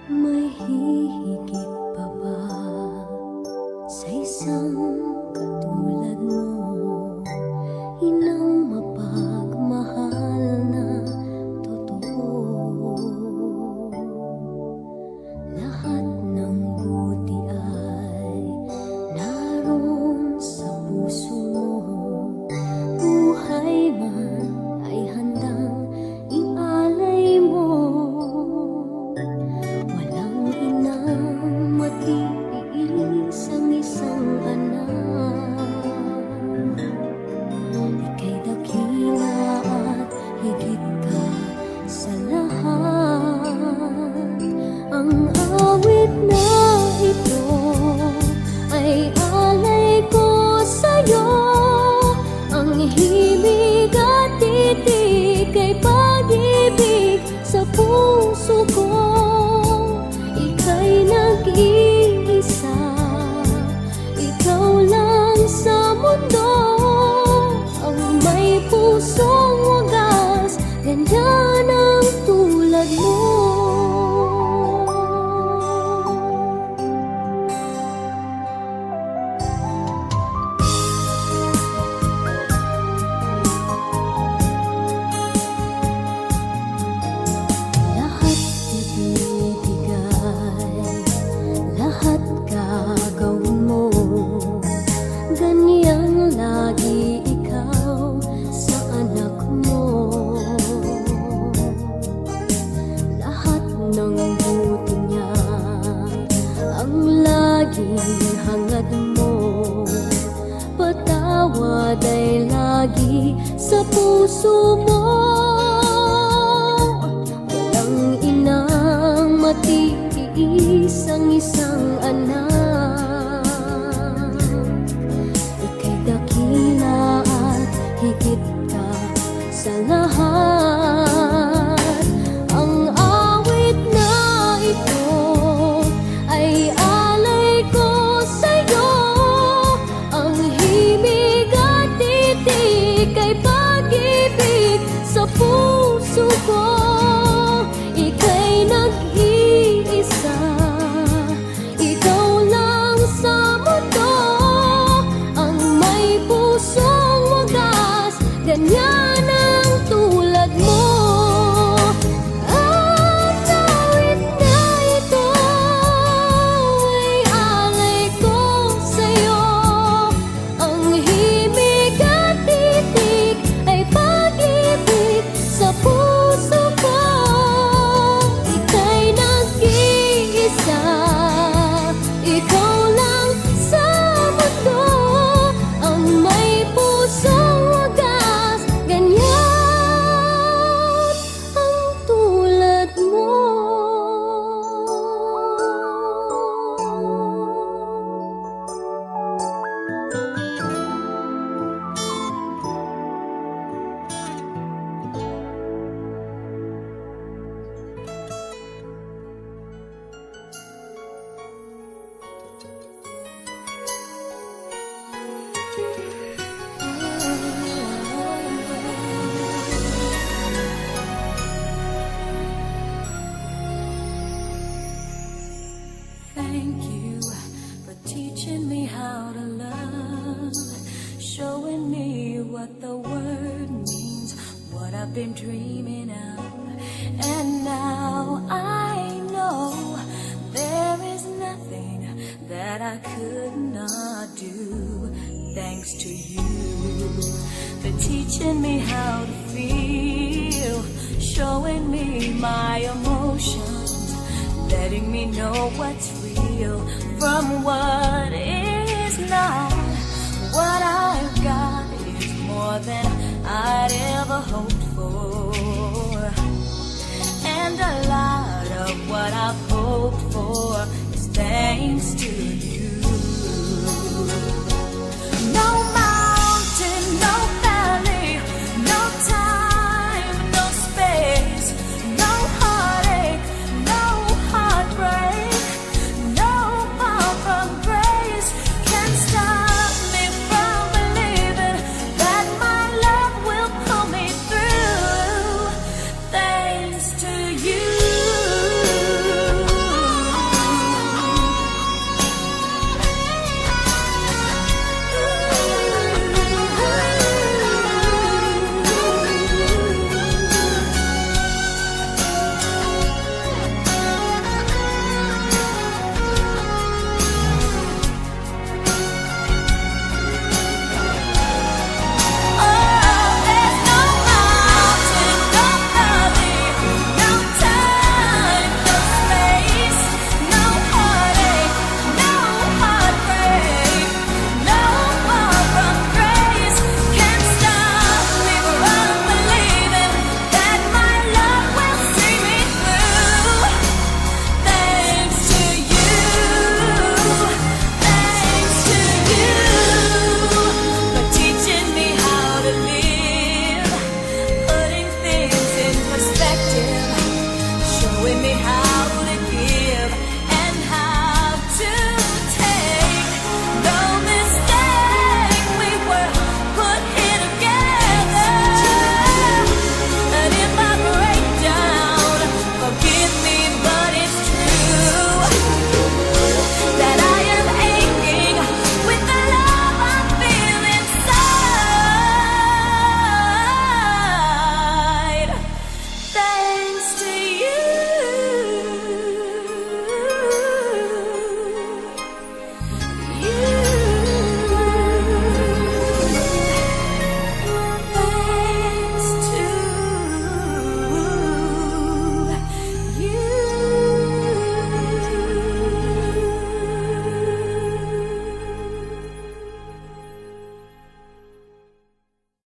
May hihigit pa ba sa isang katulad mo? Inang mapagmahal na totoo. Lahat ng buti ay naroon sa puso mo. Buhay man ay handang ialay mo. Walang inang matiis ang isang anak. Ika'y dakila at higit ka sa lahat. Ang awit na ito ay alay ko sa'yo. Ang himig at titig ay pag-ibig sa puso ko. Ika'y nag-iisa, ikaw lang sa mundo. Ang may pusong wagas, ganyan ang tulad mo. Lahat ibibigay, lahat gagawin mo. Ganyang lagi ikaw sa anak mo. Lahat ng buti niya ang laging hangad mo. Patawad ay lagi sa puso mo. Walang inang matiis ang isang anak. Ika'y dakila at higit ka sa lahat. Ang awit na ito ay alay ko sa'yo. Ang himig at titig ay pag-ibig sa puso ko. Ika'y nag-iisa, ikaw lang sa mundo. Ang may pusong wagas, ganyan ang tulad mo. Ang awit na ito ay alay ko sa'yo. Ang himig at titig ay pag-ibig sa puso ko. Ika'y nag-iisa, ikaw lang sa mundo. Ang may pusong wagas, ganyan ang tulad mo. Thank you for teaching me how to love, showing me what the word means, what I've been dreaming of. And now I know there is nothing that I could not do. Thanks to you for teaching me how to feel, showing me my emotions, letting me know what's real from what is not. What I've got is more than I'd ever hoped for, and a lot of what I've hoped for is thanks to you. No mountain, no valley, no time, no space, no heartache, no heartbreak, no power from grace can stop me from believing that my love will pull me through. Thanks to you. me how